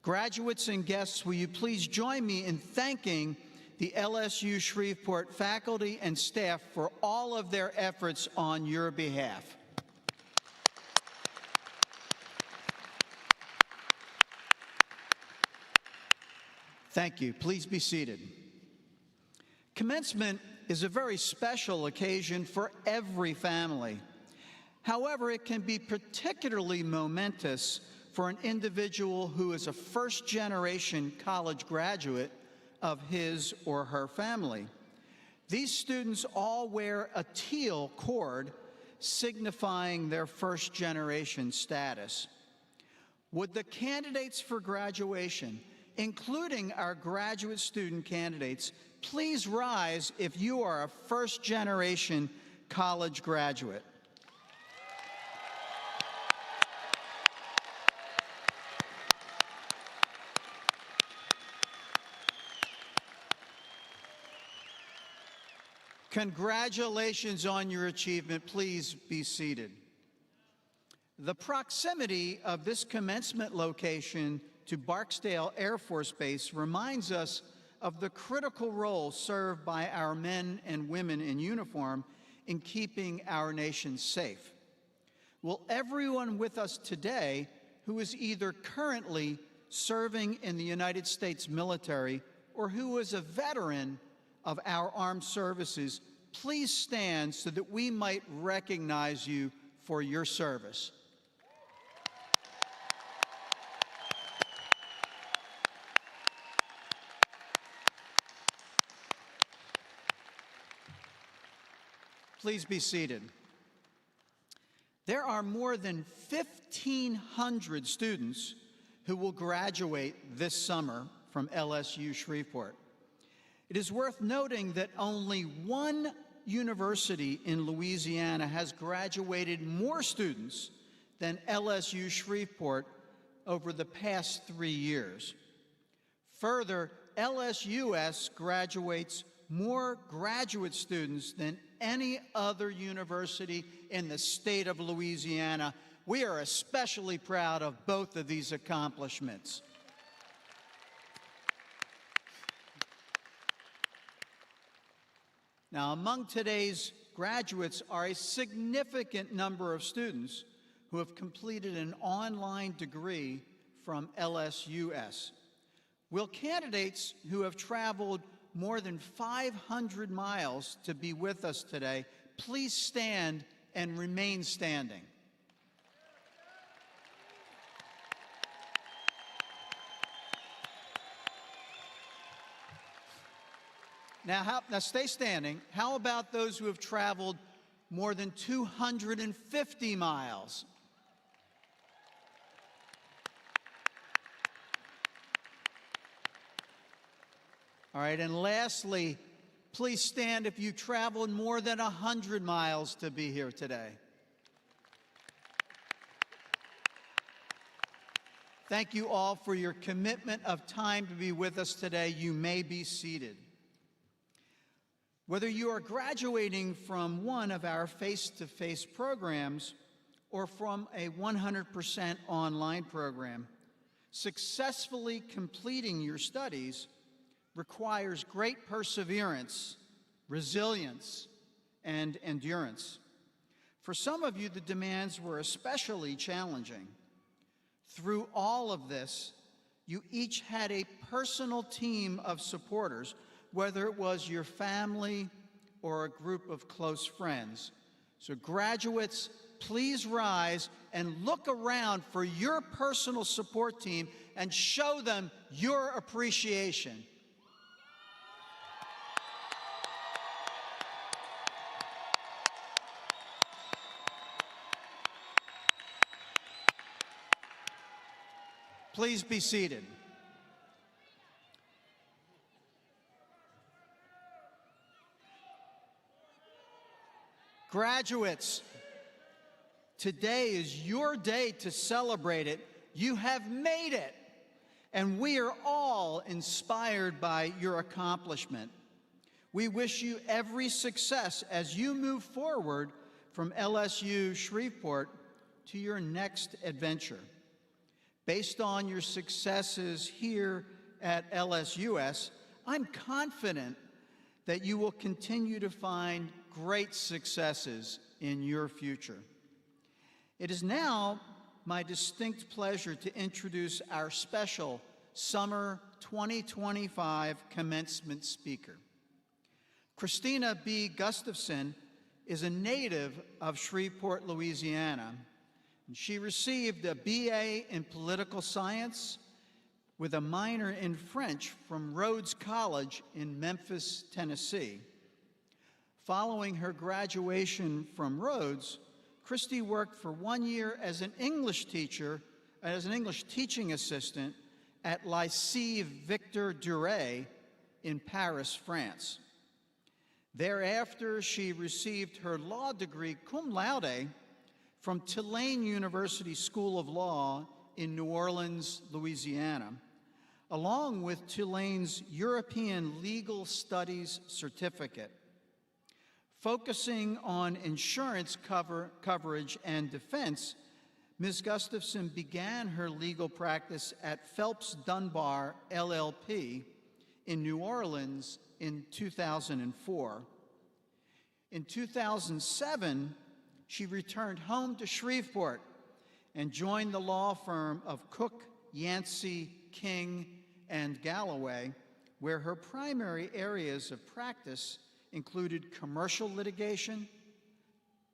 Graduates and guests, will you please join me in thanking the LSU Shreveport faculty and staff for all of their efforts on your behalf. Thank you. Please be seated. Commencement is a very special occasion for every family. However, it can be particularly momentous for an individual who is a first-generation college graduate of his or her family. These students all wear a teal cord signifying their first-generation status. Would the candidates for graduation, including our graduate student candidates, please rise if you are a first-generation college graduate? Congratulations on your achievement. Please be seated. The proximity of this commencement location to Barksdale Air Force Base reminds us of the critical role served by our men and women in uniform in keeping our nation safe. Will everyone with us today who is either currently serving in the United States military or who is a veteran of our armed services, please stand so that we might recognize you for your service. Please be seated. There are more than 1,500 students who will graduate this summer from LSU Shreveport. It is worth noting that only one university in Louisiana has graduated more students than LSU Shreveport over the past 3 years. Further, LSUS graduates more graduate students than any other university in the state of Louisiana. We are especially proud of both of these accomplishments. Now, among today's graduates are a significant number of students who have completed an online degree from LSUS. Will candidates who have traveled more than 500 miles to be with us today please stand and remain standing? Now stay standing. How about those who have traveled more than 250 miles? All right, and lastly, please stand if you traveled more than 100 miles to be here today. Thank you all for your commitment of time to be with us today. You may be seated. Whether you are graduating from one of our face-to-face programs or from a 100% online program, successfully completing your studies requires great perseverance, resilience, and endurance. For some of you, the demands were especially challenging. Through all of this, you each had a personal team of supporters, whether it was your family or a group of close friends. So graduates, please rise and look around for your personal support team and show them your appreciation. Please be seated. Graduates, today is your day to celebrate it. You have made it, and we are all inspired by your accomplishment. We wish you every success as you move forward from LSU Shreveport to your next adventure. Based on your successes here at LSUS, I'm confident that you will continue to find great successes in your future. It is now my distinct pleasure to introduce our special Summer 2025 commencement speaker. Christina B. Gustafson is a native of Shreveport, Louisiana, and she received a BA in political science with a minor in French from Rhodes College in Memphis, Tennessee. Following her graduation from Rhodes, Christy worked for 1 year as an English teacher, as an English teaching assistant at Lycée Victor Duray in Paris, France. Thereafter, she received her law degree cum laude from Tulane University School of Law in New Orleans, Louisiana, along with Tulane's European Legal Studies Certificate. Focusing on insurance coverage and defense, Ms. Gustafson began her legal practice at Phelps Dunbar, LLP, in New Orleans in 2004. In 2007, she returned home to Shreveport and joined the law firm of Cook, Yancey, King, and Galloway, where her primary areas of practice included commercial litigation,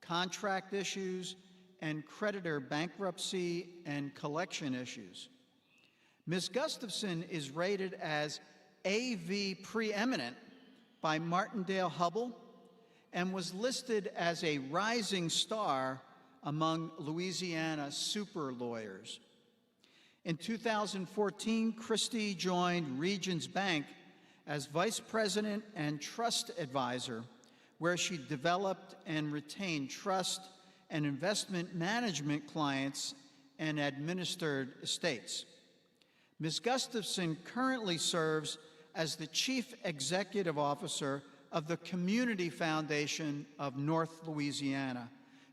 contract issues, and creditor bankruptcy and collection issues. Ms. Gustafson is rated as AV preeminent by Martindale-Hubbell and was listed as a rising star among Louisiana super lawyers. In 2014, Christy joined Regions Bank as Vice President and Trust Advisor, where she developed and retained trust and investment management clients and administered estates. Ms. Gustafson currently serves as the Chief Executive Officer of the Community Foundation of North Louisiana.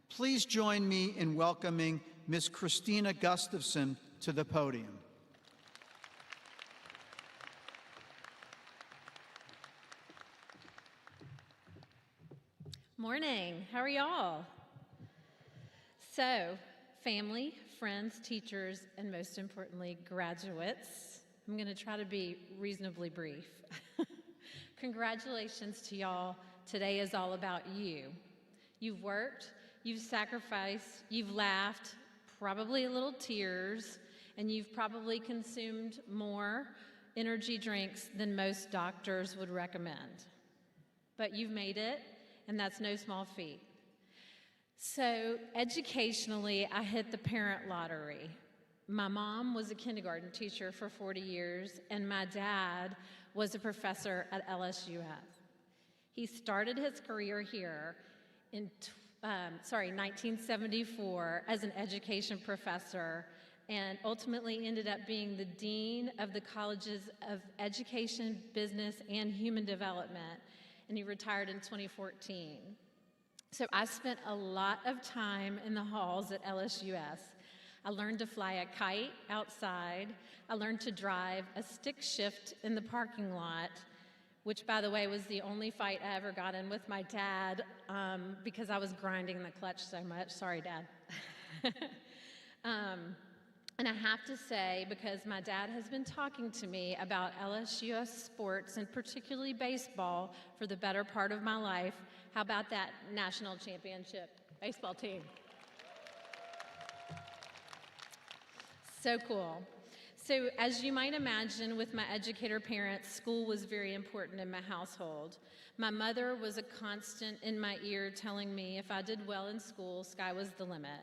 Please join me in welcoming Ms. Christina Gustafson to the podium. Morning, how are y'all? So, family, friends, teachers, and most importantly, graduates, I'm gonna try to be reasonably brief. Congratulations to y'all. Today is all about you. You've worked, you've sacrificed, you've laughed, probably a little tears, and you've probably consumed more energy drinks than most doctors would recommend. But you've made it, and that's no small feat. So educationally, I hit the parent lottery. My mom was a kindergarten teacher for 40 years, and my dad was a professor at LSUS. He started his career here in 1974 as an education professor, and ultimately ended up being the dean of the colleges of education, business, and human development, and he retired in 2014. So I spent a lot of time in the halls at LSUS. I learned to fly a kite outside. I learned to drive a stick shift in the parking lot, which, by the way, was the only fight I ever got in with my dad because I was grinding the clutch so much. Sorry, Dad. And I have to say, because my dad has been talking to me about LSUS sports, and particularly baseball, for the better part of my life, how about that national championship baseball team? So cool. So as you might imagine, with my educator parents, school was very important in my household. My mother was a constant in my ear telling me if I did well in school, sky was the limit.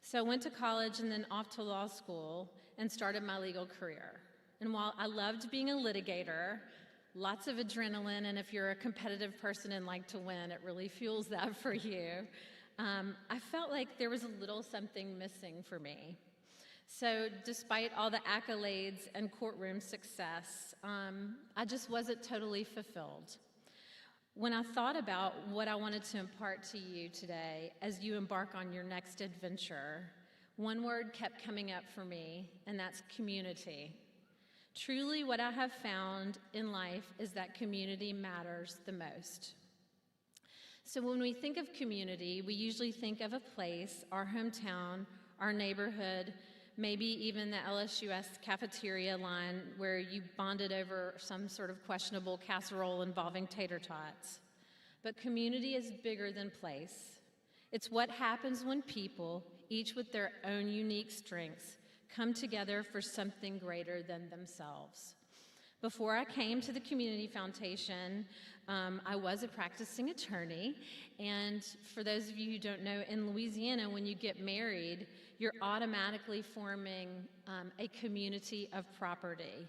So I went to college and then off to law school and started my legal career. And while I loved being a litigator, lots of adrenaline, and if you're a competitive person and like to win, it really fuels that for you, I felt like there was a little something missing for me. So despite all the accolades and courtroom success, I just wasn't totally fulfilled. When I thought about what I wanted to impart to you today as you embark on your next adventure, One word kept coming up for me, and that's community. Truly, what I have found in life is that community matters the most. So when we think of community, we usually think of a place, our hometown, our neighborhood, maybe even the LSUS cafeteria line where you bonded over some sort of questionable casserole involving tater tots. But community is bigger than place. It's what happens when people, each with their own unique strengths, come together for something greater than themselves. Before I came to the Community Foundation, I was a practicing attorney, and for those of you who don't know, in Louisiana, when you get married, you're automatically forming a community of property.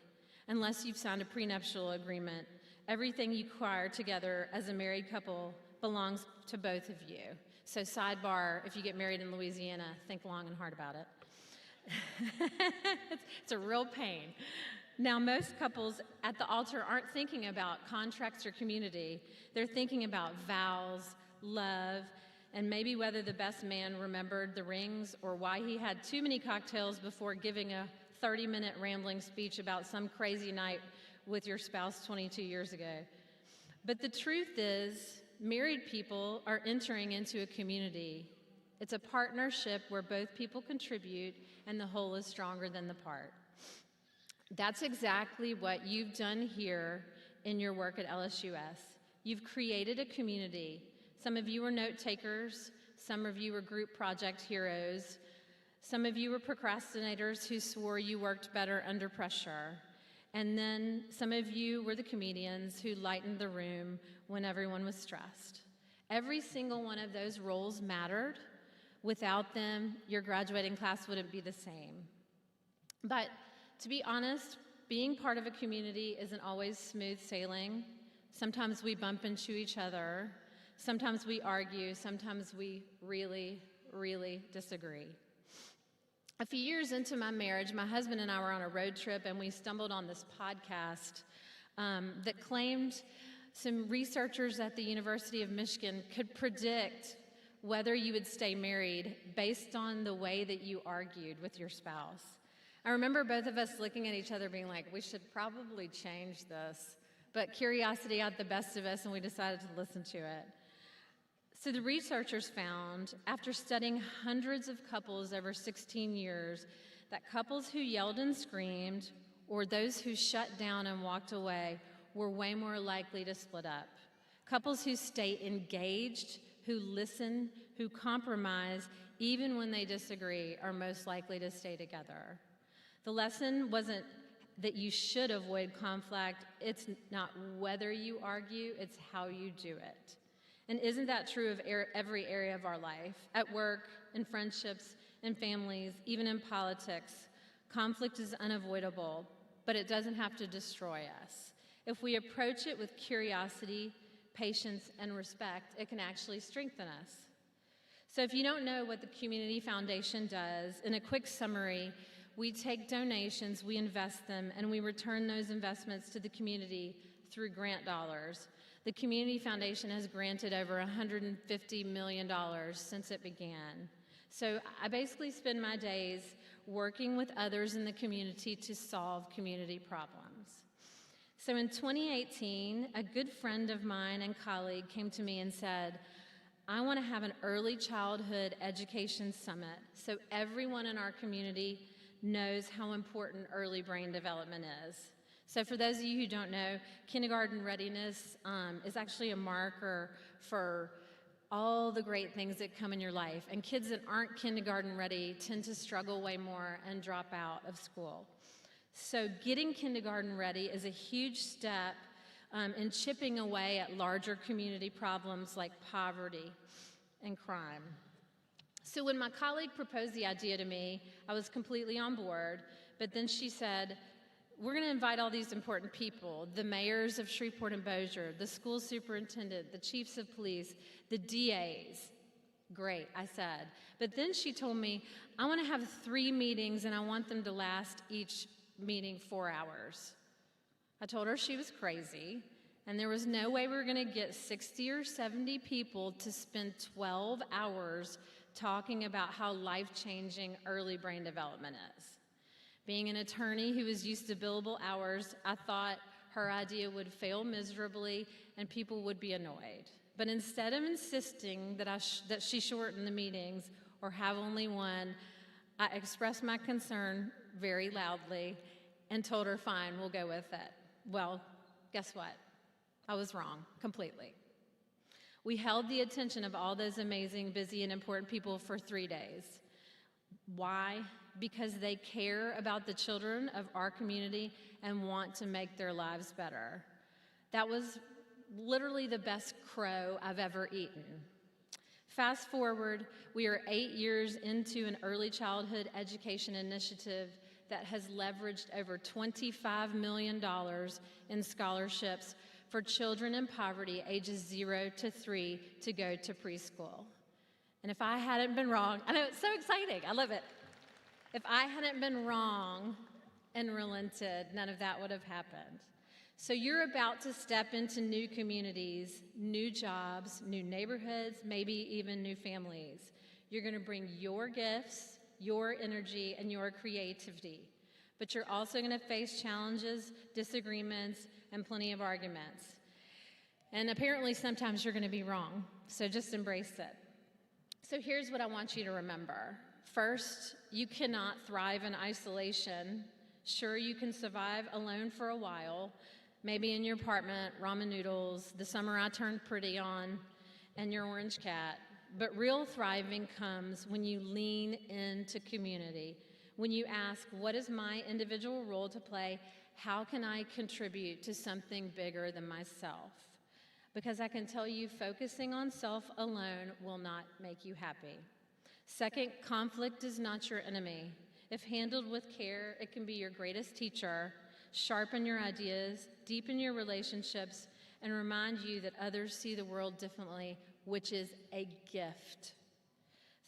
Unless you've signed a prenuptial agreement, everything you acquire together as a married couple belongs to both of you. So sidebar, if you get married in Louisiana, think long and hard about it. It's a real pain. Now, most couples at the altar aren't thinking about contracts or community. They're thinking about vows, love, and maybe whether the best man remembered the rings or why he had too many cocktails before giving a 30-minute rambling speech about some crazy night with your spouse 22 years ago. But the truth is, married people are entering into a community. It's a partnership where both people contribute and the whole is stronger than the part. That's exactly what you've done here in your work at LSUS. You've created a community. Some of you were note takers, some of you were group project heroes, some of you were procrastinators who swore you worked better under pressure, and then some of you were the comedians who lightened the room when everyone was stressed. Every single one of those roles mattered. Without them, your graduating class wouldn't be the same. But to be honest, being part of a community isn't always smooth sailing. Sometimes we bump into each other. Sometimes we argue. Sometimes we really, really disagree. A few years into my marriage, my husband and I were on a road trip, and we stumbled on this podcast that claimed some researchers at the University of Michigan could predict whether you would stay married based on the way that you argued with your spouse. I remember both of us looking at each other being like, we should probably change this. But curiosity got the best of us, and we decided to listen to it. So the researchers found, after studying hundreds of couples over 16 years, that couples who yelled and screamed, or those who shut down and walked away, were way more likely to split up. Couples who stay engaged, who listen, who compromise, even when they disagree, are most likely to stay together. The lesson wasn't that you should avoid conflict. It's not whether you argue, it's how you do it. And isn't that true of every area of our life? At work, in friendships, in families, even in politics, conflict is unavoidable, but it doesn't have to destroy us. If we approach it with curiosity, patience, and respect, it can actually strengthen us. So if you don't know what the Community Foundation does, in a quick summary, we take donations, we invest them, and we return those investments to the community through grant dollars. The Community Foundation has granted over $150 million since it began. So I basically spend my days working with others in the community to solve community problems. So in 2018, a good friend of mine and colleague came to me and said, I want to have an early childhood education summit so everyone in our community knows how important early brain development is. So for those of you who don't know, kindergarten readiness is actually a marker for all the great things that come in your life. And kids that aren't kindergarten ready tend to struggle way more and drop out of school. So getting kindergarten ready is a huge step in chipping away at larger community problems like poverty and crime. So when my colleague proposed the idea to me, I was completely on board, but then she said, we're going to invite all these important people, the mayors of Shreveport and Bossier, the school superintendent, the chiefs of police, the DAs. Great, I said. But then she told me, I want to have 3 meetings and I want them to last each meeting 4 hours. I told her she was crazy, and there was no way we were going to get 60 or 70 people to spend 12 hours talking about how life-changing early brain development is. Being an attorney who was used to billable hours, I thought her idea would fail miserably and people would be annoyed. But instead of insisting that she shorten the meetings or have only one, I expressed my concern very loudly and told her, fine, we'll go with it. Well, guess what? I was wrong, completely. We held the attention of all those amazing, busy, and important people for 3 days. Why? Because they care about the children of our community and want to make their lives better. That was literally the best crow I've ever eaten. Fast forward, we are 8 years into an early childhood education initiative that has leveraged over $25 million in scholarships for children in poverty ages 0 to 3 to go to preschool. And if I hadn't been wrong, I know it's so exciting, I love it. If I hadn't been wrong and relented, none of that would have happened. So you're about to step into new communities, new jobs, new neighborhoods, maybe even new families. You're going to bring your gifts, your energy, and your creativity. But you're also going to face challenges, disagreements, and plenty of arguments. And apparently sometimes you're going to be wrong, so just embrace it. So here's what I want you to remember. First, you cannot thrive in isolation. Sure, you can survive alone for a while, maybe in your apartment, ramen noodles, the summer I turned pretty on, and your orange cat. But real thriving comes when you lean into community, when you ask, what is my individual role to play? How can I contribute to something bigger than myself? Because I can tell you, focusing on self alone will not make you happy. Second, conflict is not your enemy. If handled with care, it can be your greatest teacher, sharpen your ideas, deepen your relationships, and remind you that others see the world differently, which is a gift.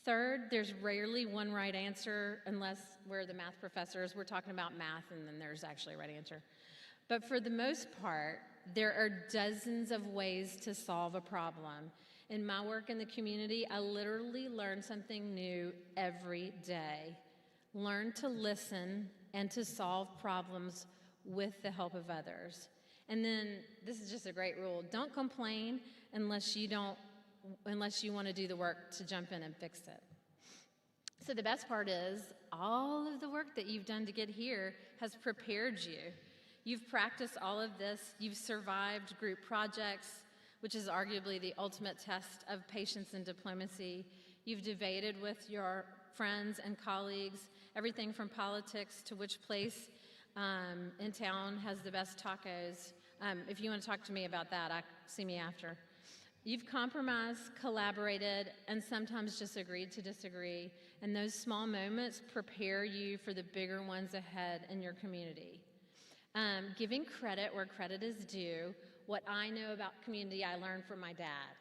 Third, there's rarely one right answer unless we're the math professors. We're talking about math, and then there's actually a right answer. But for the most part, there are dozens of ways to solve a problem. In my work in the community, I literally learn something new every day. Learn to listen and to solve problems with the help of others. And then, this is just a great rule, don't complain unless you want to do the work to jump in and fix it. So the best part is, all of the work that you've done to get here has prepared you. You've practiced all of this, you've survived group projects, which is arguably the ultimate test of patience and diplomacy. You've debated with your friends and colleagues, everything from politics to which place in town has the best tacos. If you want to talk to me about that, see me after. You've compromised, collaborated, and sometimes just agreed to disagree, and those small moments prepare you for the bigger ones ahead in your community. Giving credit where credit is due, what I know about community I learned from my dad.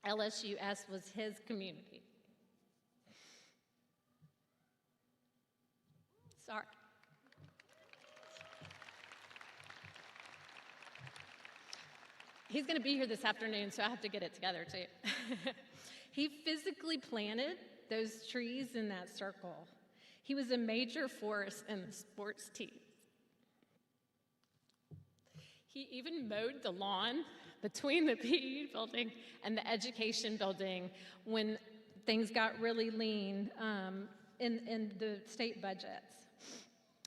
LSUS was his community. Sorry. He's going to be here this afternoon, so I have to get it together, too. He physically planted those trees in that circle. He was a major force in the sports team. He even mowed the lawn between the PE building and the education building when things got really lean in the state budgets.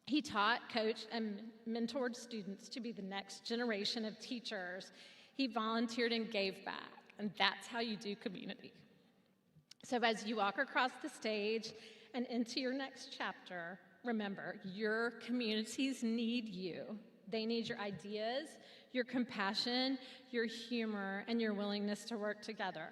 He taught, coached, and mentored students to be the next generation of teachers. He volunteered and gave back, and that's how you do community. So as you walk across the stage and into your next chapter, remember, your communities need you. They need your ideas, your compassion, your humor, and your willingness to work together.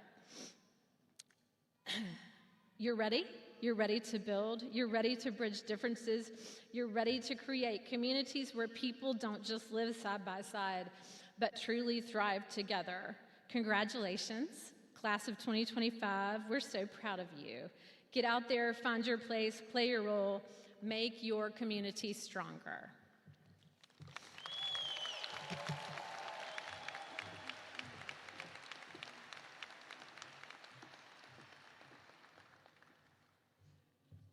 You're ready? You're ready to build. You're ready to bridge differences. You're ready to create communities where people don't just live side by side, but truly thrive together. Congratulations, class of 2025. We're so proud of you. Get out there, find your place, play your role, make your community stronger.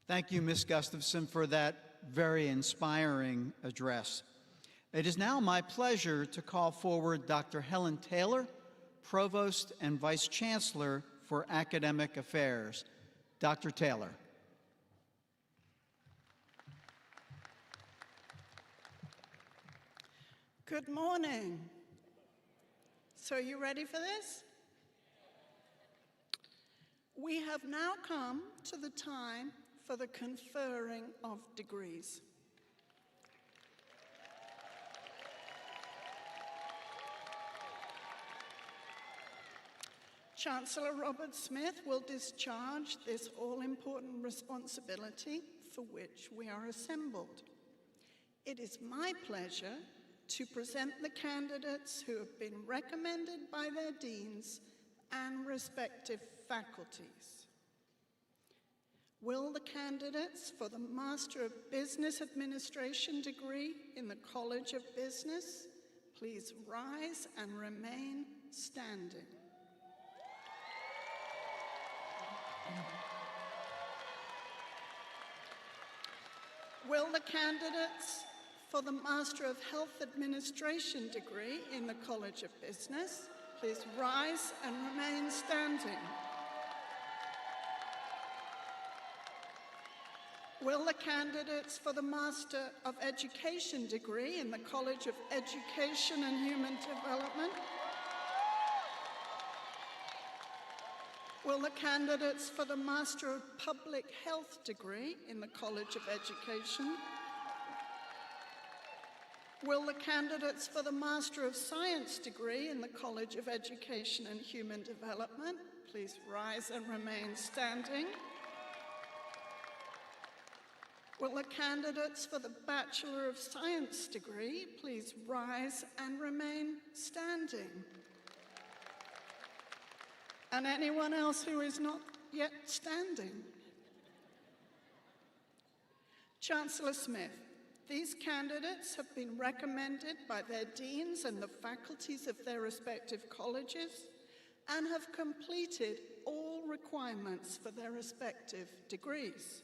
Thank you, Ms. Gustafson, for that very inspiring address. It is now my pleasure to call forward Dr. Helen Taylor, Provost and Vice Chancellor for Academic Affairs. Dr. Taylor. Good morning. So are you ready for this? We have now come to the time for the conferring of degrees. Chancellor Robert Smith will discharge this all-important responsibility for which we are assembled. It is my pleasure to present the candidates who have been recommended by their deans and respective faculties. Will the candidates for the Master of Business Administration degree in the College of Business please rise and remain standing? Will the candidates for the Master of Health Administration degree in the College of Business please rise and remain standing? Will the candidates for the Master of Education degree in the College of Education and Human Development? Will the candidates for the Master of Public Health degree in the College of Education? Will the candidates for the Master of Science degree in the College of Education and Human Development please rise and remain standing? Will the candidates for the Bachelor of Science degree please rise and remain standing? And anyone else who is not yet standing? Chancellor Smith, these candidates have been recommended by their deans and the faculties of their respective colleges and have completed all requirements for their respective degrees.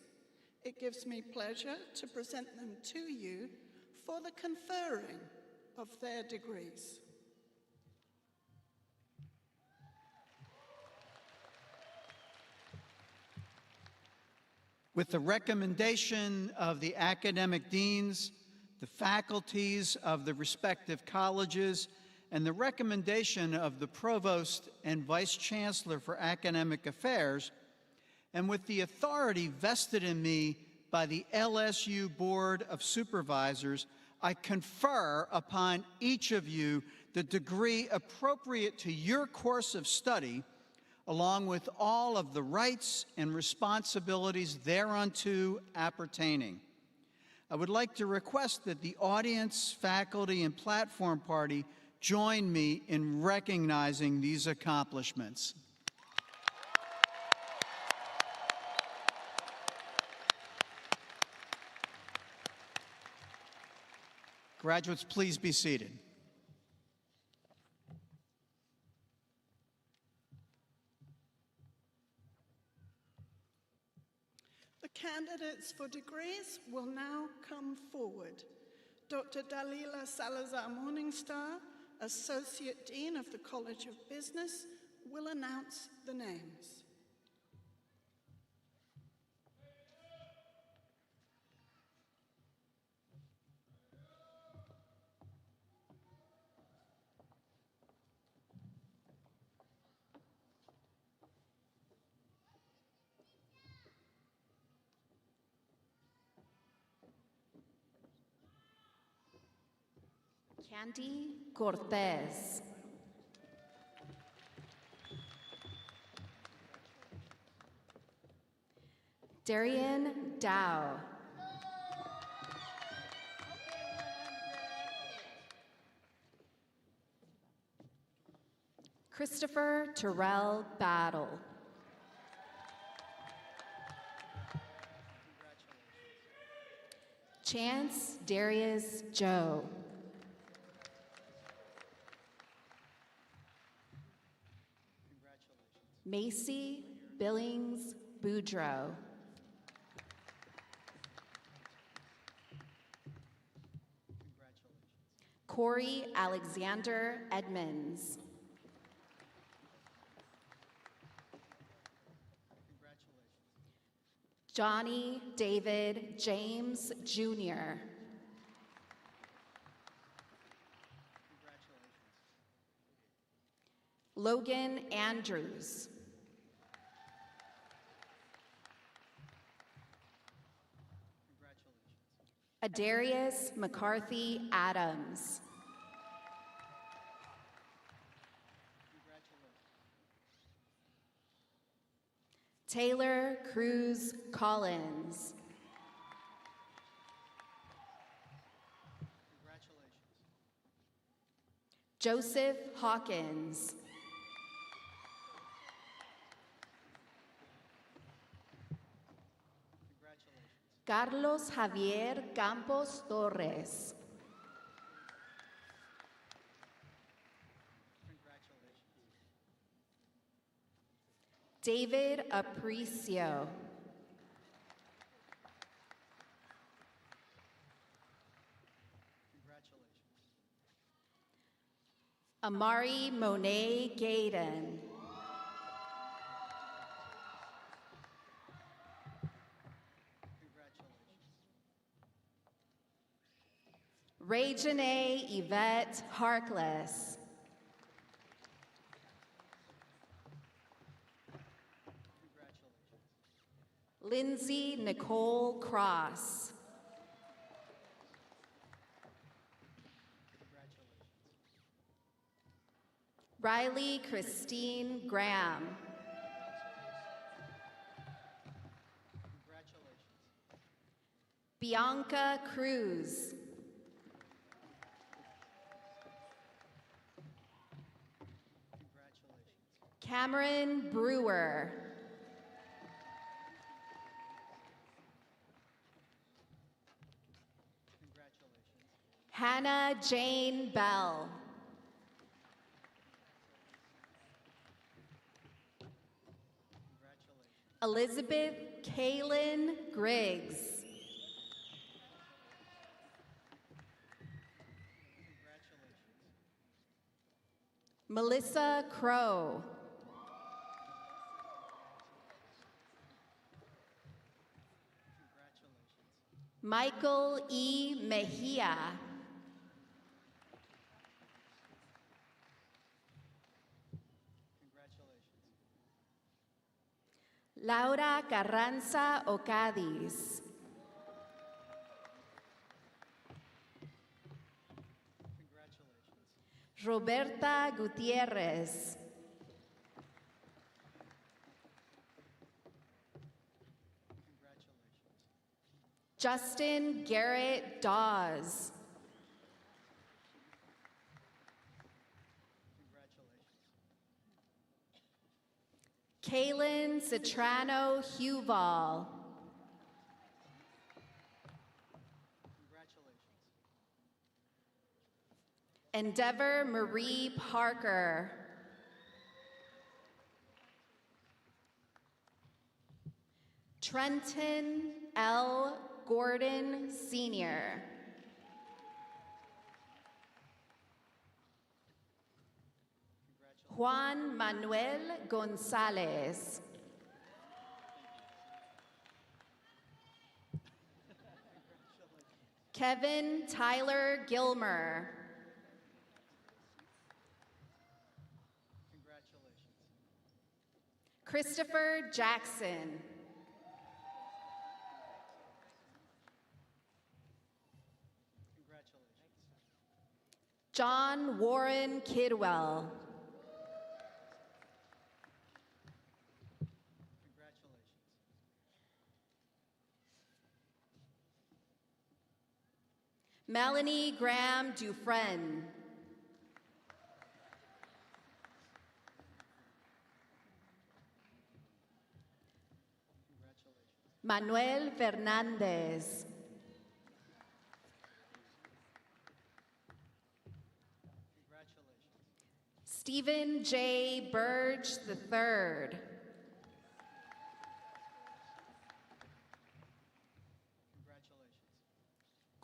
It gives me pleasure to present them to you for the conferring of their degrees. With the recommendation of the academic deans, the faculties of the respective colleges, and the recommendation of the Provost and Vice Chancellor for Academic Affairs, and with the authority vested in me by the LSU Board of Supervisors, I confer upon each of you the degree appropriate to your course of study, along with all of the rights and responsibilities thereunto appertaining. I would like to request that the audience, faculty, and platform party join me in recognizing these accomplishments. Graduates, please be seated. The candidates for degrees will now come forward. Dr. Dalila Salazar Morningstar, Associate Dean of the College of Business, will announce the names. Candy Cortez. Darian Dow. Christopher Terrell Battle. Chance Darius Joe. Macy Billings Boudreaux. Corey Alexander Edmonds. Johnny David James Jr. Logan Andrews. Adarius McCarthy Adams. Taylor Cruz Collins. Joseph Hawkins. Carlos Javier Campos Torres. David Aprecio. Amari Monet Gaydon. Ray Janae Yvette Harkless. Lindsay Nicole Cross. Riley Christine Graham. Bianca Cruz. Cameron Brewer. Hannah Jane Bell. Elizabeth Kaylin Griggs. Melissa Crow. Michael E. Mejia. Laura Carranza Ocadiz. Roberta Gutierrez. Justin Garrett Dawes. Kaylin Citrano Huval. Endeavor Marie Parker. Trenton L. Gordon Sr. Juan Manuel Gonzalez. Kevin Tyler Gilmer. Christopher Jackson. John Warren Kidwell. Melanie Graham Dufresne. Manuel Fernandez. Stephen J. Burge III.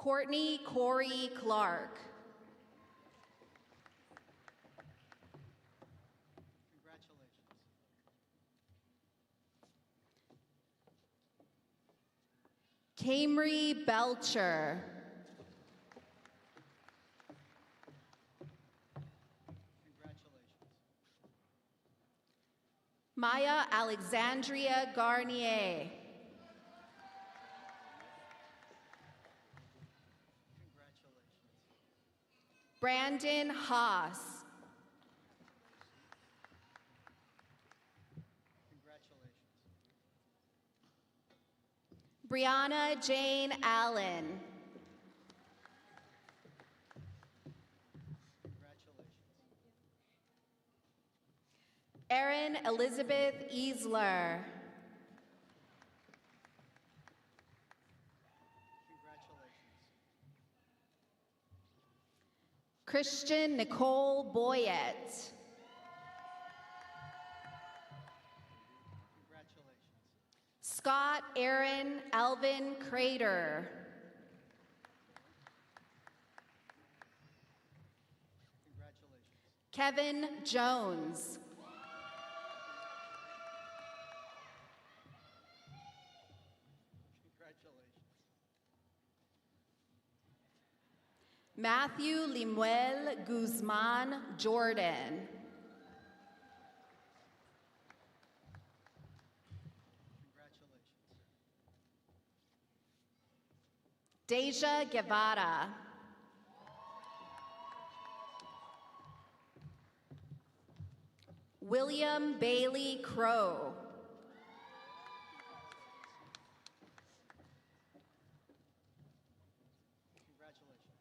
Courtney Corey Clark. Camry Belcher. Maya Alexandria Garnier. Brandon Haas. Brianna Jane Allen. Erin Elizabeth Easler. Christian Nicole Boyette. Scott Aaron Alvin Crater. Kevin Jones. Matthew Limuel Guzman Jordan. Deja Guevara. William Bailey Crow.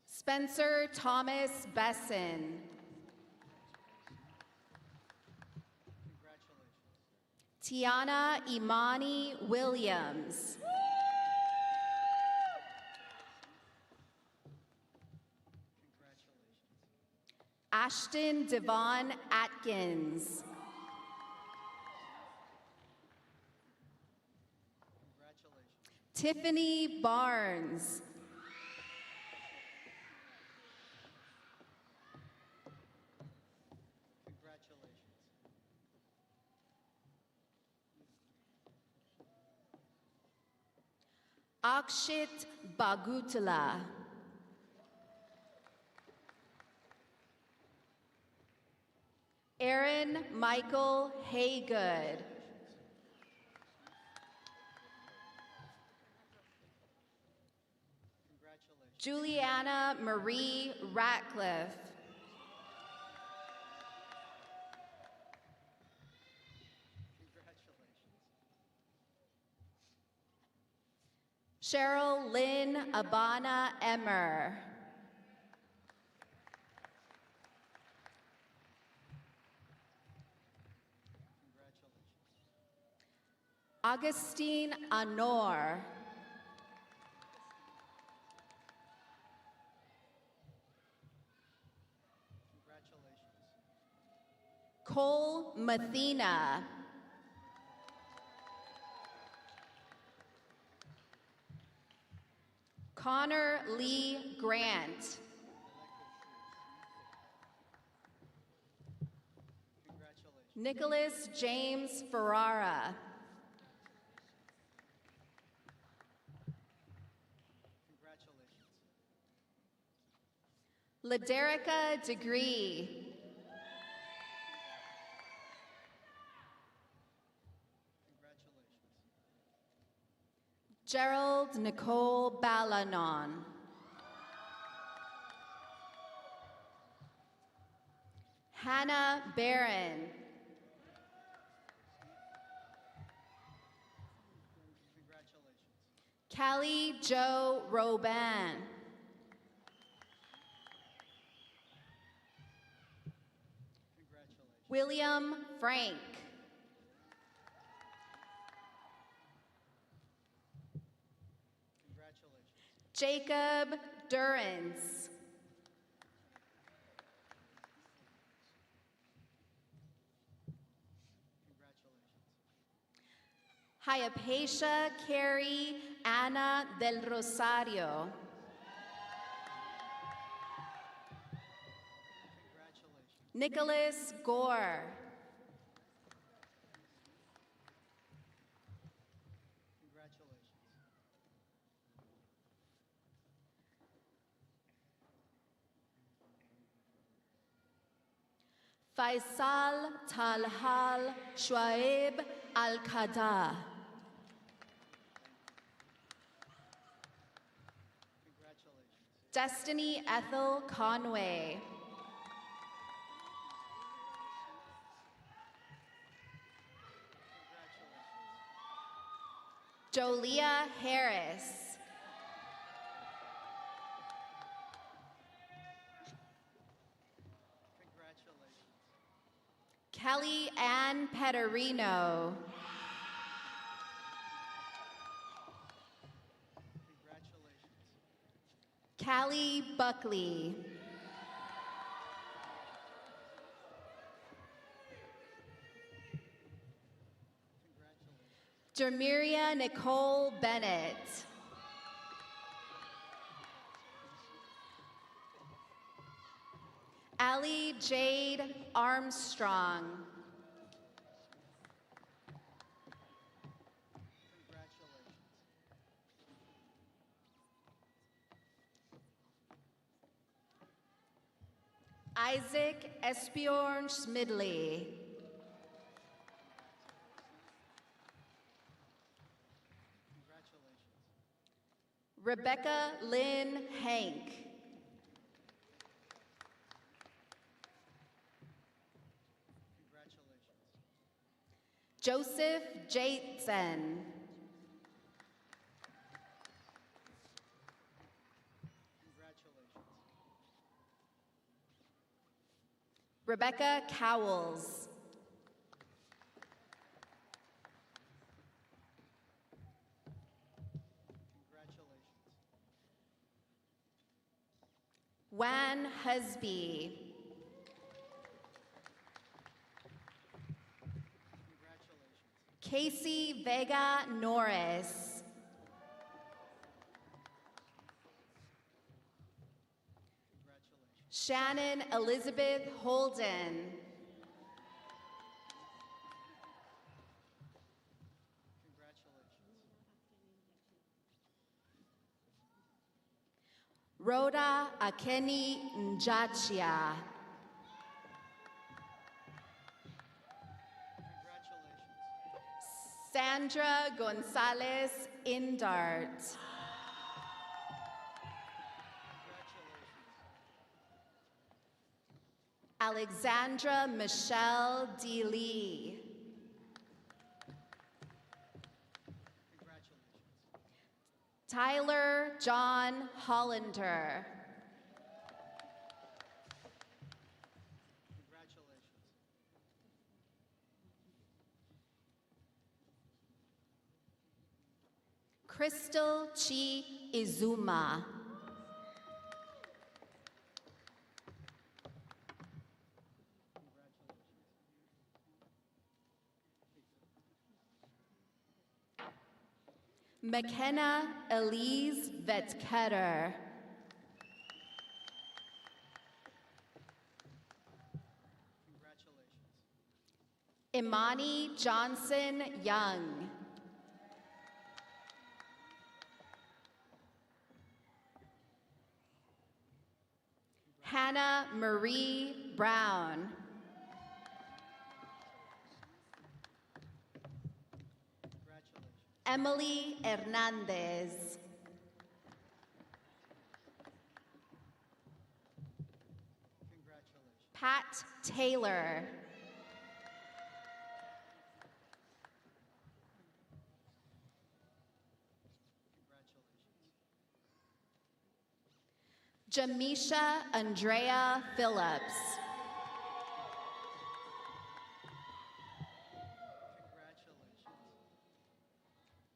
Spencer Thomas Besson. Tiana Imani Williams. Ashton Devon Atkins. Tiffany Barnes. Akshit Bagutala. Aaron Michael Haygood. Juliana Marie Ratcliffe. Cheryl Lynn Abana Emmer. Augustine Anor. Cole Mathena. Connor Lee Grant. Nicholas James Ferrara. Laderica Degree. Gerald Nicole Balanon. Hannah Barron. Callie Jo Robin. William Frank. Jacob Durance. Hayapatia Carrie Ana del Rosario. Nicholas Gore. Faisal Talhal Shuaib Al-Qada. Destiny Ethel Conway. Jolia Harris. Kelly Ann Pederino. Callie Buckley. Jermiria Nicole Bennett. Allie Jade Armstrong. Isaac Esbjorn Smidley. Rebecca Lynn Hank. Joseph Jason. Rebecca Cowles. Wan Husby. Casey Vega Norris. Shannon Elizabeth Holden. Rhoda Akeni Njachia. Sandra Gonzalez Indart. Alexandra Michelle D. Lee. Tyler John Hollander. Crystal Chi Izuma. McKenna Elise Vetketter. Imani Johnson Young. Hannah Marie Brown. Emily Hernandez. Pat Taylor. Jamisha Andrea Phillips.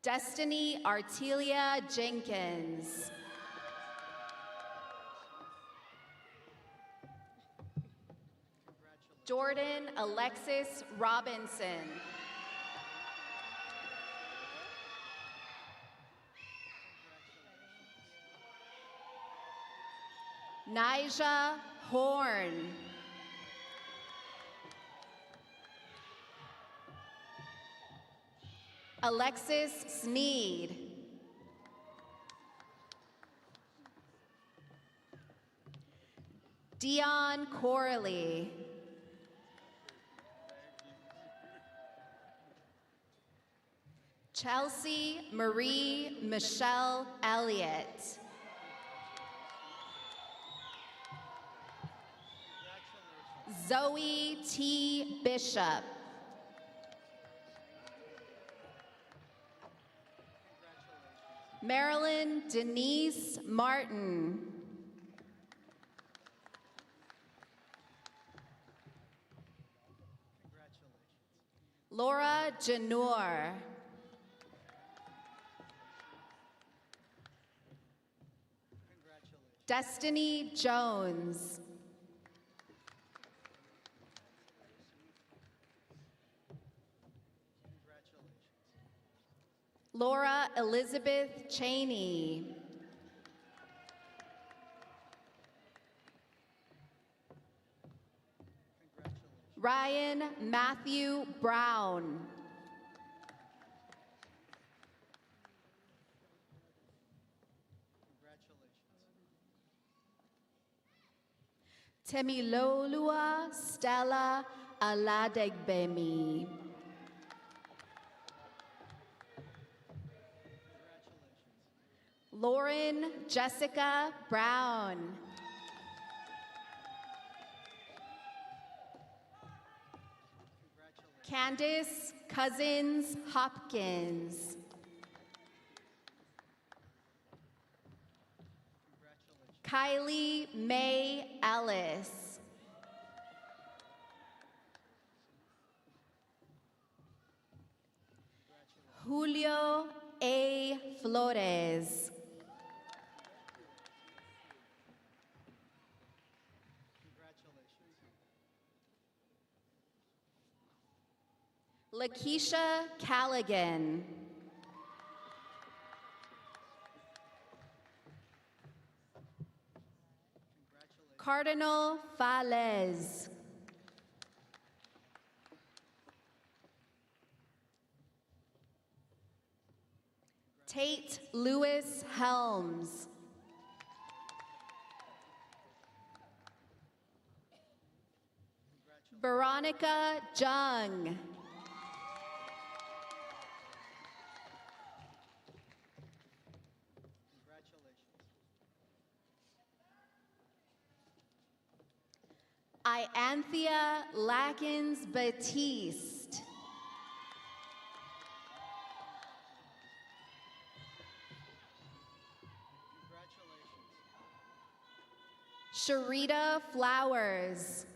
Destiny Artelia Jenkins. Jordan Alexis Robinson. Nija Horn. Alexis Sneed. Dion Corley. Chelsea Marie Michelle Elliott. Zoe T. Bishop. Marilyn Denise Martin. Laura Janur. Destiny Jones. Laura Elizabeth Cheney. Ryan Matthew Brown. Temilolua Stella Aladegbemi. Lauren Jessica Brown. Candace Cousins Hopkins. Kylie Mae Ellis. Julio A. Flores. Lakeisha Callaghan. Cardinal Falez. Tate Lewis Helms. Veronica Jung. Ianthea Lackins Batiste. Sharita Flowers.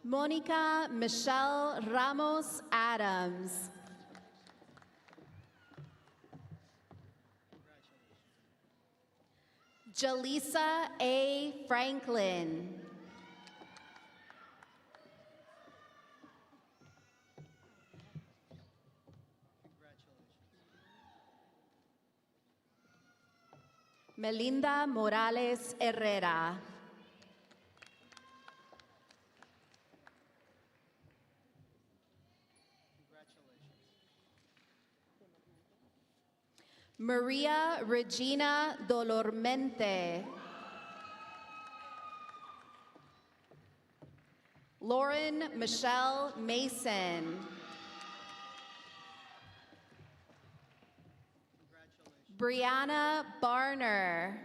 Monica Michelle Ramos Adams. Jaleesa A. Franklin. Melinda Morales Herrera. Maria Regina Dolormente. Lauren Michelle Mason. Brianna Barner.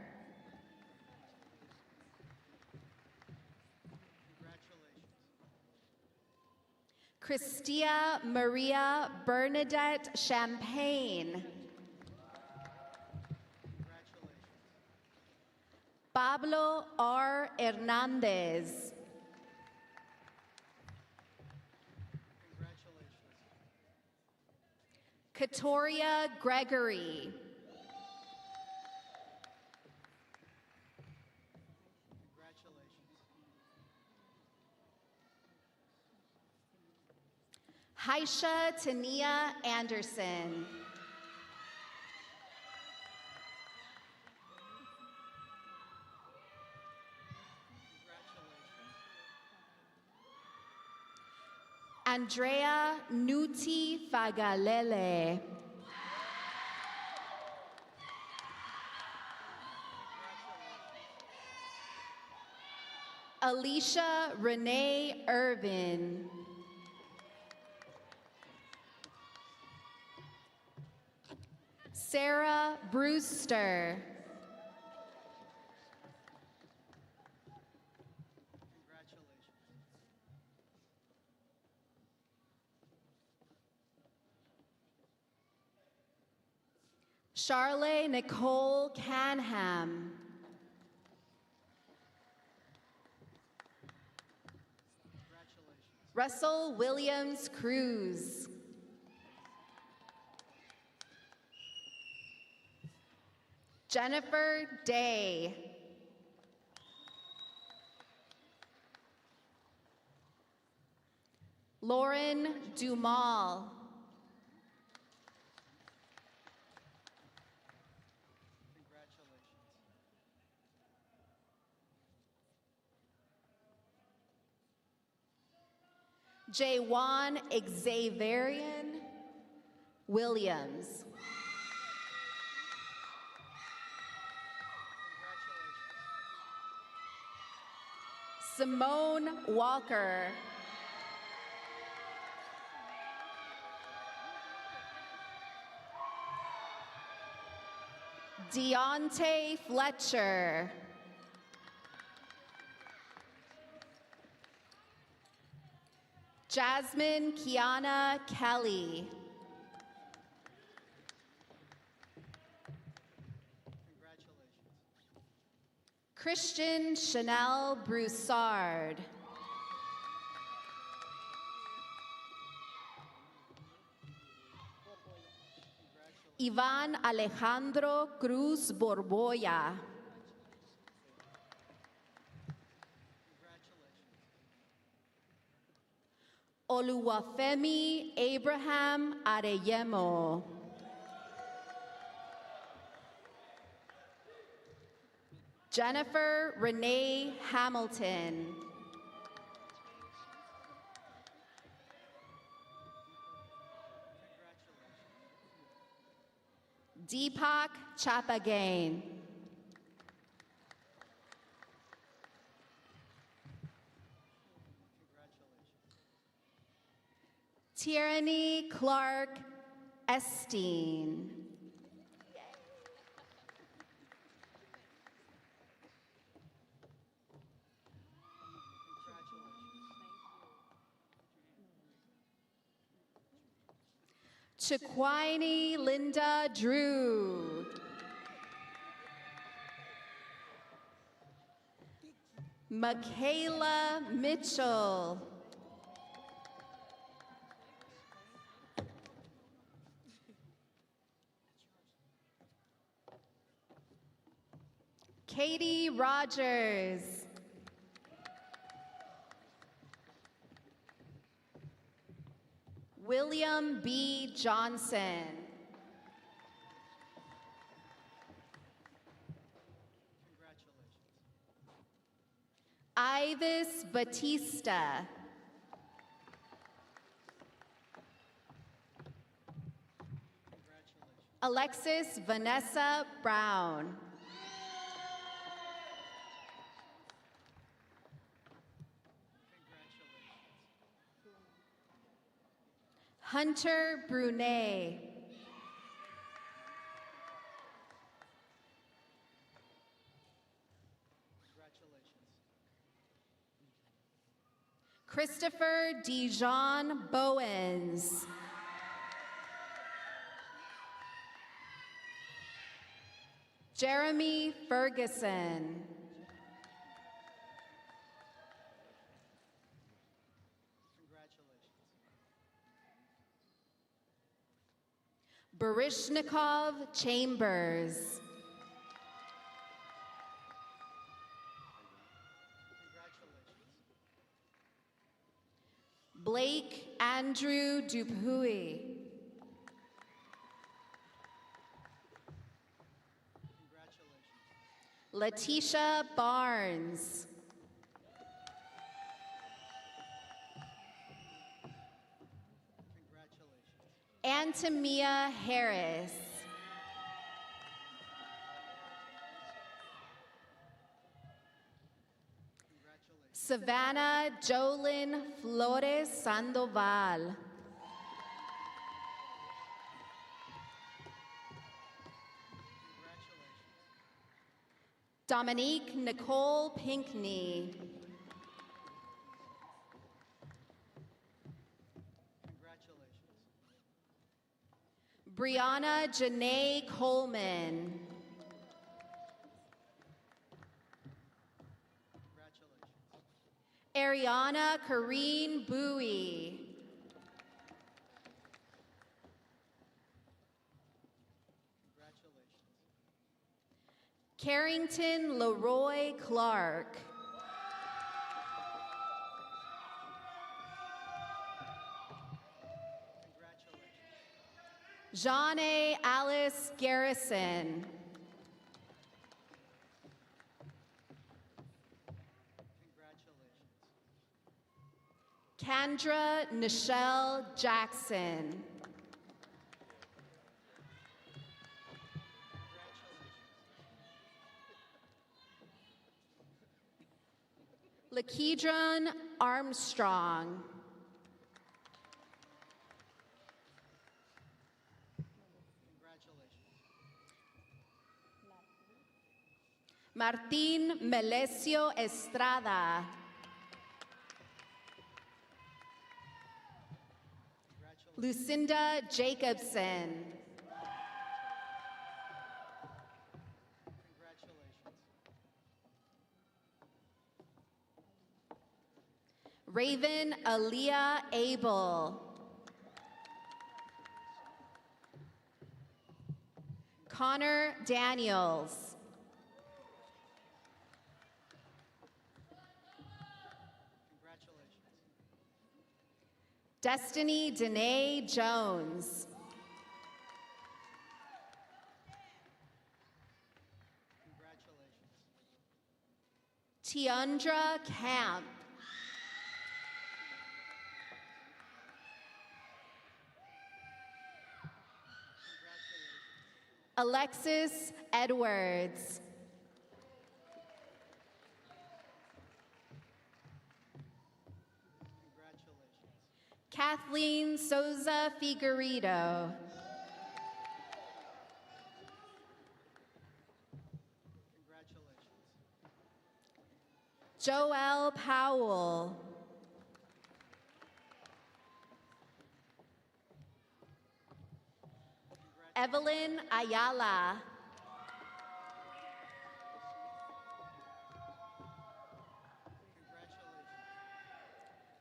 Christia Maria Bernadette Champagne. Pablo R. Hernandez. Katoria Gregory. Haisha Tania Anderson. Andrea Nuti Fagalele. Alicia Renee Irvin. Sarah Brewster. Charlotte Nicole Canham. Russell Williams Cruz. Jennifer Day. Lauren Dumal. Jaywan Xaverian Williams. Simone Walker. Deontay Fletcher. Jasmine Kiana Kelly. Christian Chanel Broussard. Ivan Alejandro Cruz Borboya. Oluwafemi Abraham Areyemo. Jennifer Renee Hamilton. Deepak Chapagain. Tierney Clark Esteen. Chiquini Linda Drew. Michaela Mitchell. Katie Rogers. William B. Johnson. Ivis Batista. Alexis Vanessa Brown. Hunter Brunet. Christopher Dijon Bowens. Jeremy Ferguson. Barishnikov Chambers. Blake Andrew Dupuy. Letitia Barnes. Antamia Harris. Savannah Jolyn Flores Sandoval. Dominique Nicole Pinkney. Brianna Janae Coleman. Ariana Kareen Bowie. Carrington Leroy Clark. Janae Alice Garrison. Kendra Nichelle Jackson. Lakedron Armstrong. Martín Melesio Estrada. Lucinda Jacobson. Raven Aaliyah Abel. Connor Daniels. Destiny Danae Jones. Tiandra Camp. Alexis Edwards. Kathleen Souza Figueredo. Joelle Powell. Evelyn Ayala.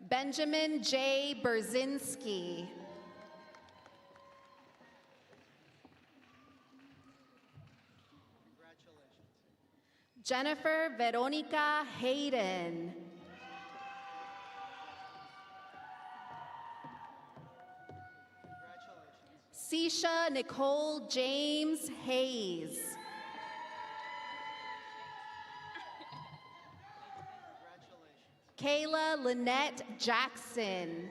Benjamin J. Berzinski. Jennifer Veronica Hayden. Sisha Nicole James Hayes. Kayla Lynette Jackson.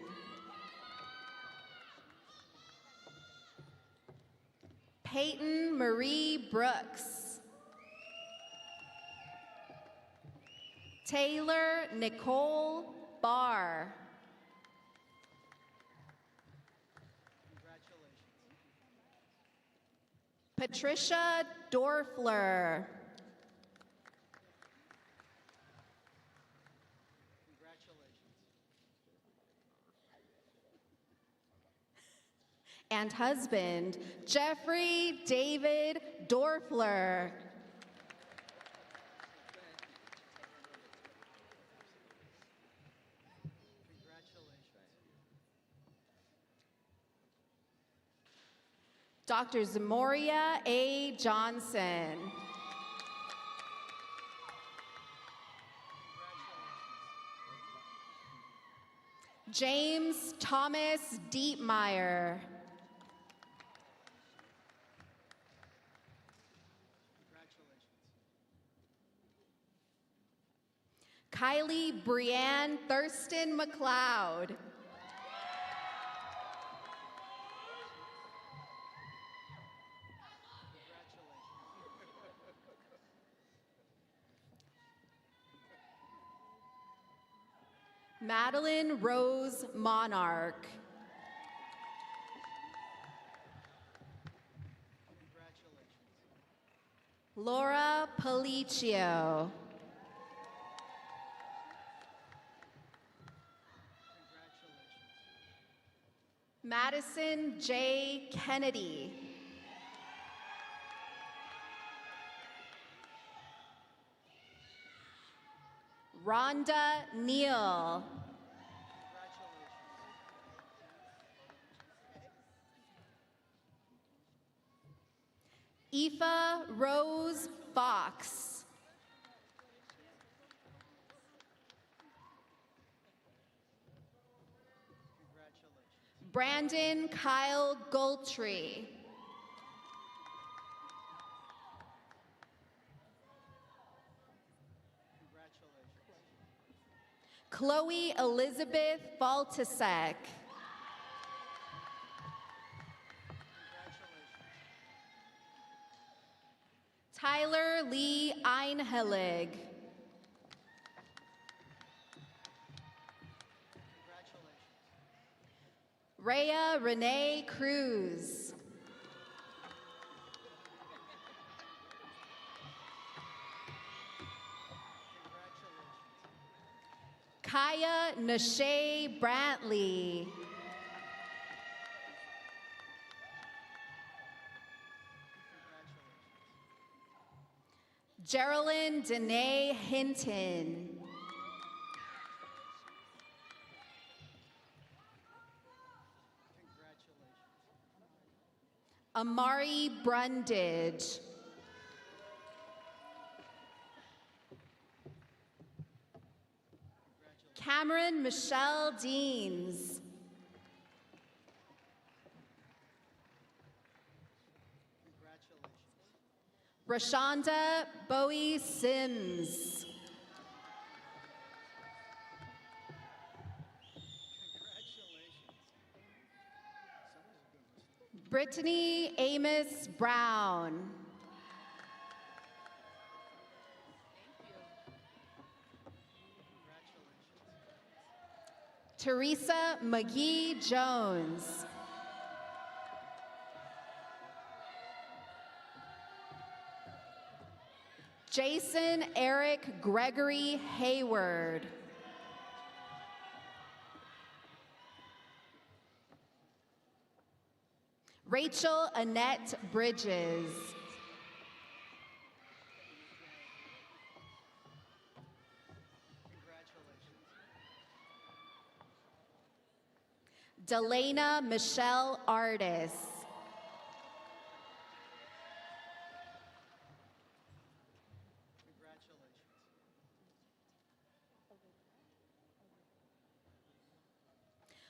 Peyton Marie Brooks. Taylor Nicole Barr. Patricia Dorfler. And husband, Jeffrey David Dorfler. Dr. Zamoria A. Johnson. James Thomas Dietmeyer. Kylie Brianne Thurston McLeod. Madeline Rose Monarch. Laura Policio. Madison J. Kennedy. Rhonda Neal. Aoife Rose Fox. Brandon Kyle Goldtree. Chloe Elizabeth Baltasek. Tyler Lee Einhelig. Rhea Renee Cruz. Kaya Nashay Brantley. Geraldine Danae Hinton. Amari Brundage. Cameron Michelle Deans. Rashonda Bowie Sims. Brittany Amos Brown. Teresa McGee Jones. Jason Eric Gregory Hayward. Rachel Annette Bridges. Delana Michelle Artis.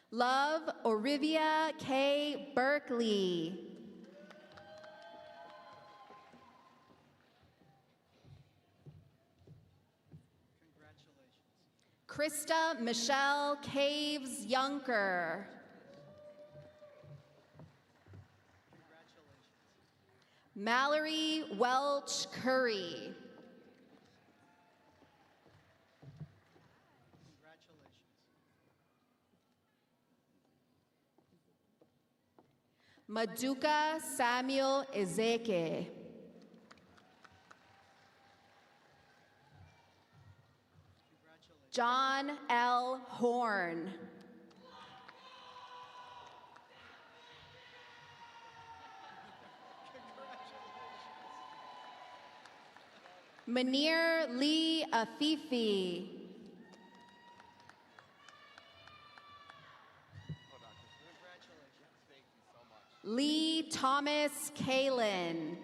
Love Orivia K. Berkeley. Krista Michelle Caves Yunker. Mallory Welch Curry. Maduka Samuel Ezeke. John L. Horn. Manir Lee Afifi. Lee Thomas Kalin.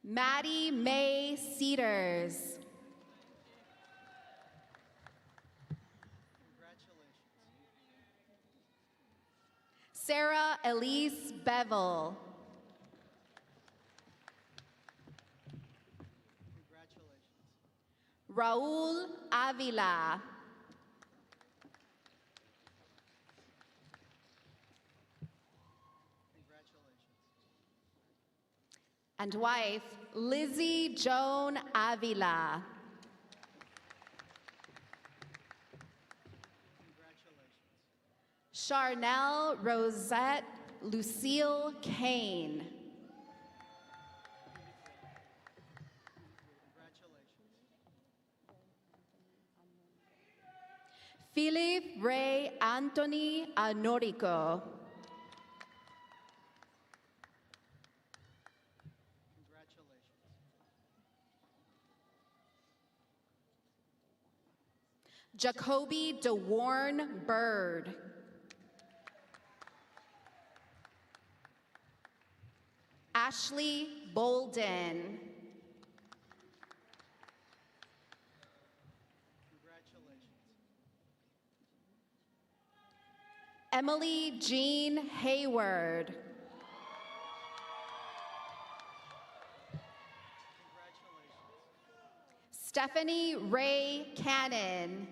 Maddie Mae Cedars. Sarah Elise Bevel. Raul Avila. and wife, Lizzie Joan Avila. Charnel Rosette Lucille Kane. Philip Ray Anthony Anorico. Jacoby DeWarn Bird. Ashley Bolden. Emily Jean Hayward. Stephanie Ray Cannon.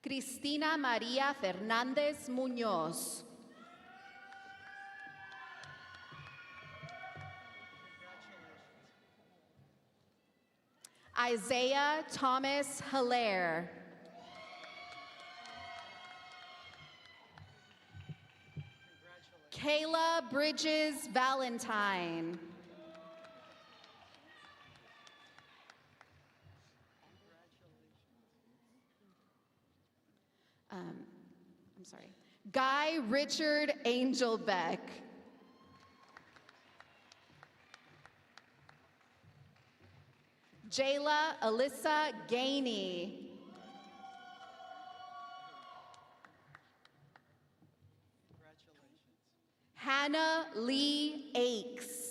Cristina Maria Fernandez Muñoz. Isaiah Thomas Hilaire. Kayla Bridges Valentine. I'm sorry. Guy Richard Angelbeck. Jayla Alyssa Gainey. Hannah Lee Akes.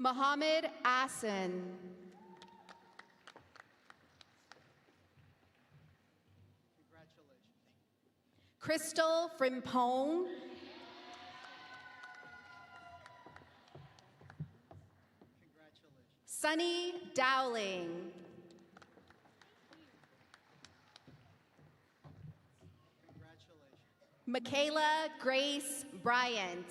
Mohammed Assen. Crystal Frimpone. Sunny Dowling. Michaela Grace Bryant.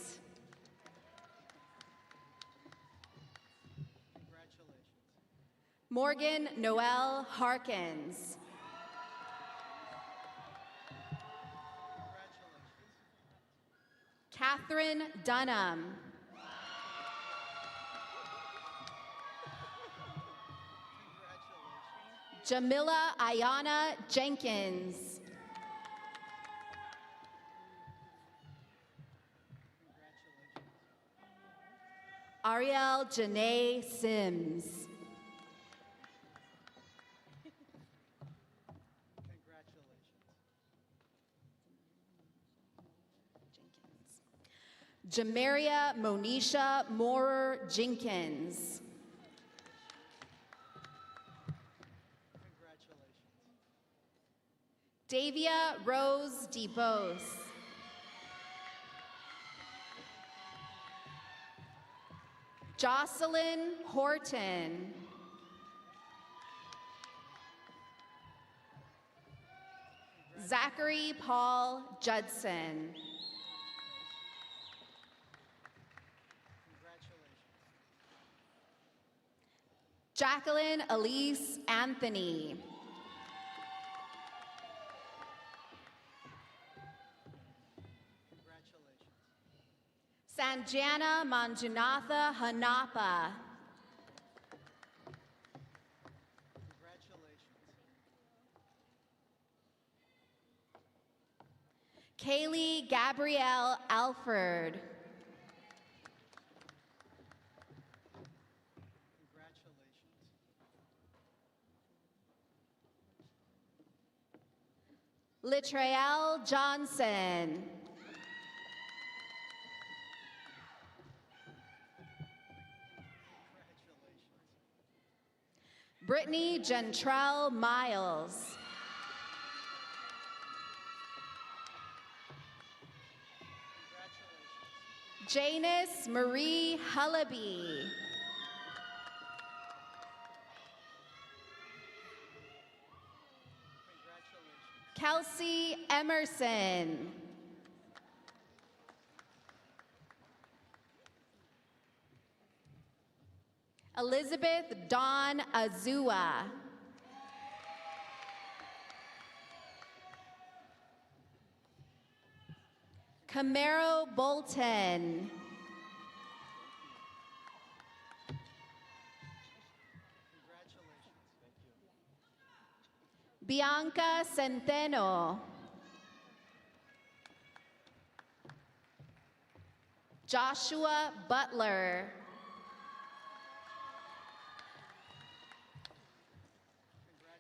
Morgan Noel Harkins. Catherine Dunham. Jamila Ayana Jenkins. Ariel Janae Sims. Jamaria Monisha Moorer Jenkins. Davia Rose DeBose. Jocelyn Horton. Zachary Paul Judson. Jacqueline Elise Anthony. Sanjana Manjunatha Hanapa. Kaylee Gabrielle Alford. Littrael Johnson. Brittany Gentrell Miles. Janice Marie Hullaby. Kelsey Emerson. Elizabeth Dawn Azua. Camaro Bolton. Bianca Centeno. Joshua Butler.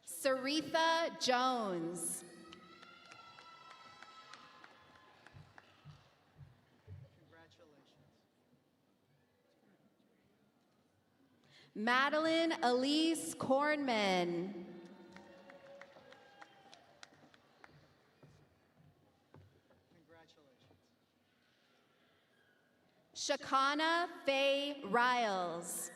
Saritha Jones. Madeline Elise Kornman. Shakana Faye Riles.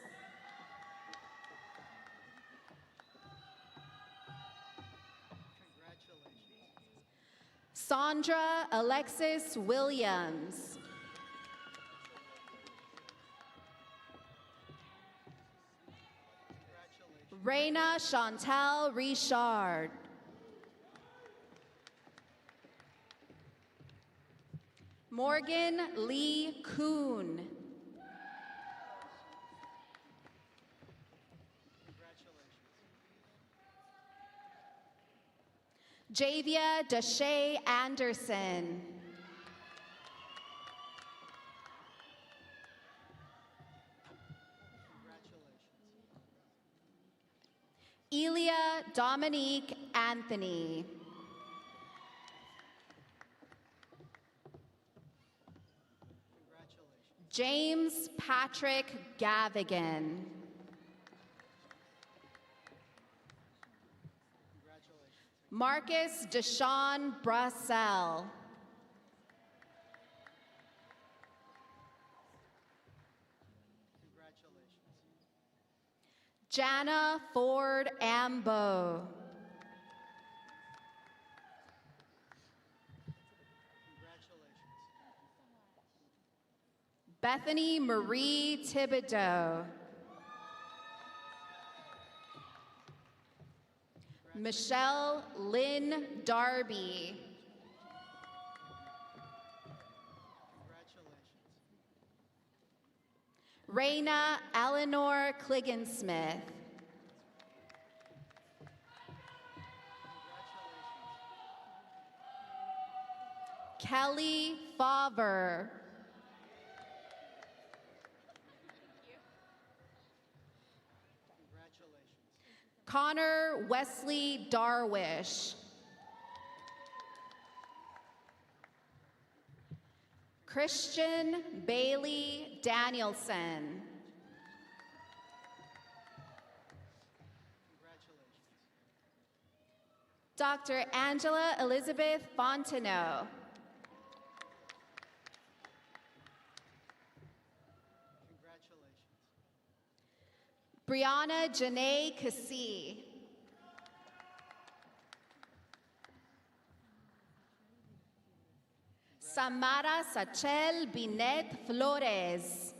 Sandra Alexis Williams. Reina Chantal Richard. Morgan Lee Kuhn. Javia Deshay Anderson. Elia Dominique Anthony. James Patrick Gavigan. Marcus Deshawn Brassell. Jana Ford Ambo. Bethany Marie Thibodeau. Michelle Lynn Darby. Raina Eleanor Kliggensmith. Kelly Favre. Connor Wesley Darwish. Christian Bailey Danielson. Dr. Angela Elizabeth Fontenot. Brianna Janae Cassie. Samara Sachel Binet Flores.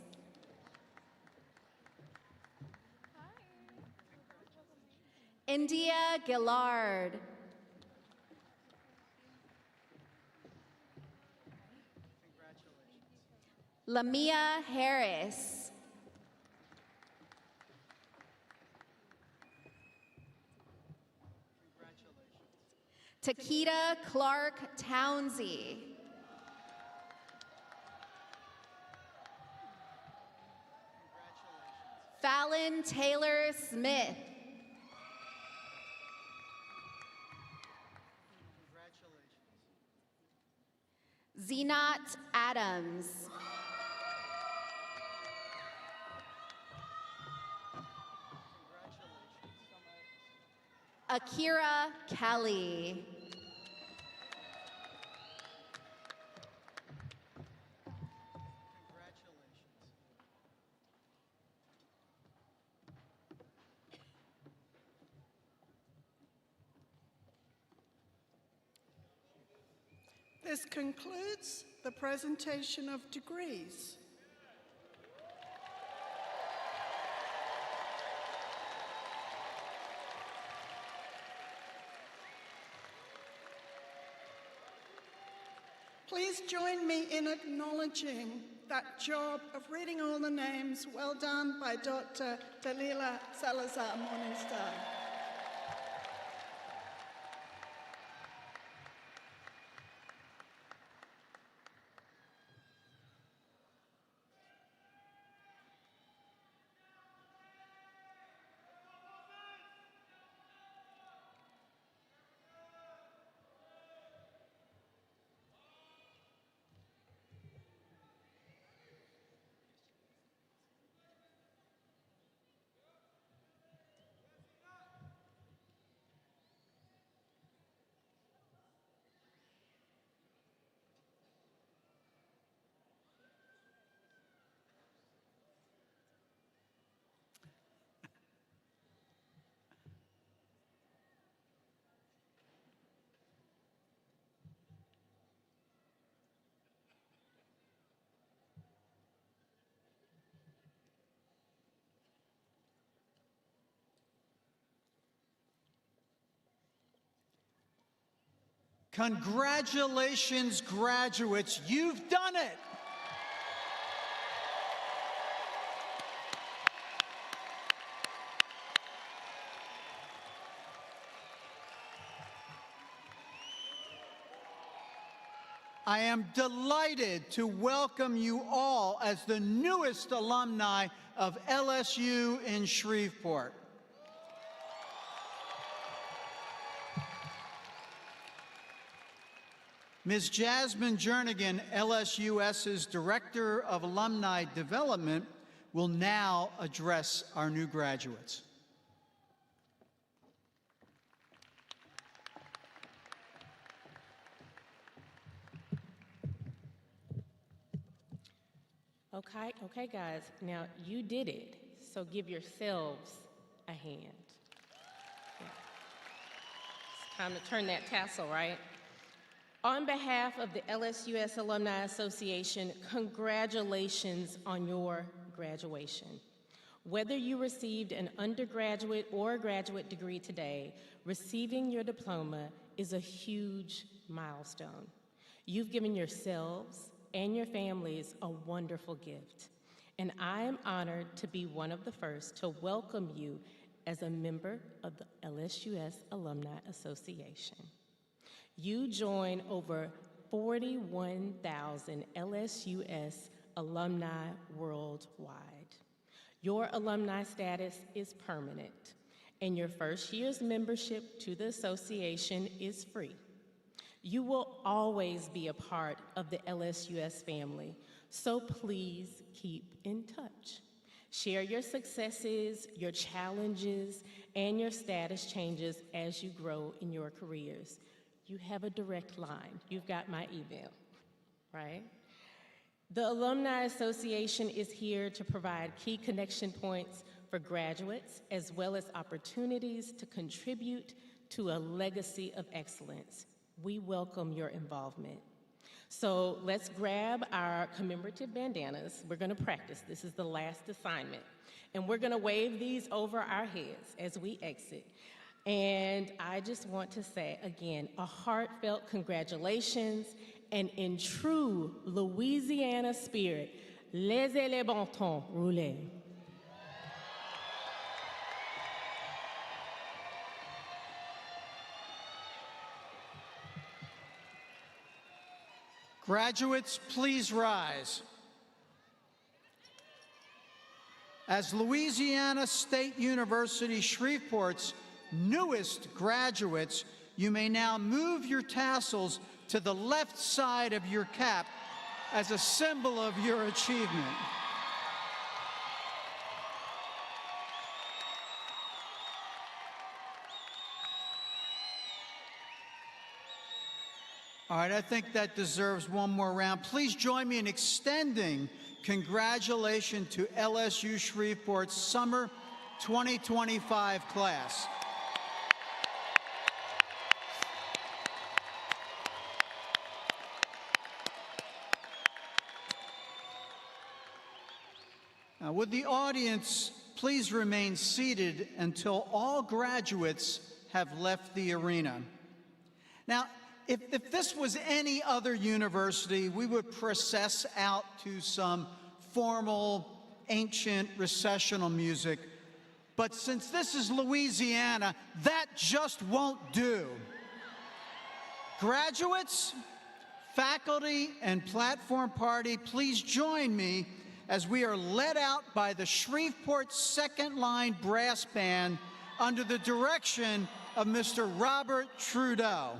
India Gillard. Lamia Harris. Takeda Clark Townsey. Fallon Taylor Smith. Zenat Adams. Akira Kelly. This concludes the presentation of degrees. Please join me in acknowledging that job of reading all the names well done by Dr. Dalila Salazar Morningstar. Congratulations, graduates, you've done it! I am delighted to welcome you all as the newest alumni of LSU in Shreveport. Ms. Jasmine Jernigan, LSUS's Director of Alumni Development, will now address our new graduates. Okay, guys, now you did it, so give yourselves a hand. Yeah. It's time to turn that tassel, right? On behalf of the LSUS Alumni Association, congratulations on your graduation. Whether you received an undergraduate or a graduate degree today, receiving your diploma is a huge milestone. You've given yourselves and your families a wonderful gift, and I am honored to be one of the first to welcome you as a member of the LSUS Alumni Association. You join over 41,000 LSUS alumni worldwide. Your alumni status is permanent, and your first year's membership to the association is free. You will always be a part of the LSUS family, so please keep in touch. Share your successes, your challenges, and your status changes as you grow in your careers. You have a direct line. You've got my email, right? The Alumni Association is here to provide key connection points for graduates, as well as opportunities to contribute to a legacy of excellence. We welcome your involvement. So let's grab our commemorative bandanas. We're gonna practice. This is the last assignment. And we're gonna wave these over our heads as we exit. And I just want to say, again, a heartfelt congratulations, and in true Louisiana spirit, laissez les bon temps rouler. Graduates, please rise. As Louisiana State University Shreveport's newest graduates, you may now move your tassels to the left side of your cap as a symbol of your achievement. All right, I think that deserves one more round. Please join me in extending congratulations to LSU Shreveport's Summer 2025 class. Would the audience please remain seated until all graduates have left the arena? Now, if this was any other university, we would process out to some formal, ancient recessional music. But since this is Louisiana, that just won't do. Graduates, faculty, and platform party, please join me as we are led out by the Shreveport Second Line Brass Band under the direction of Mr. Robert Trudeau.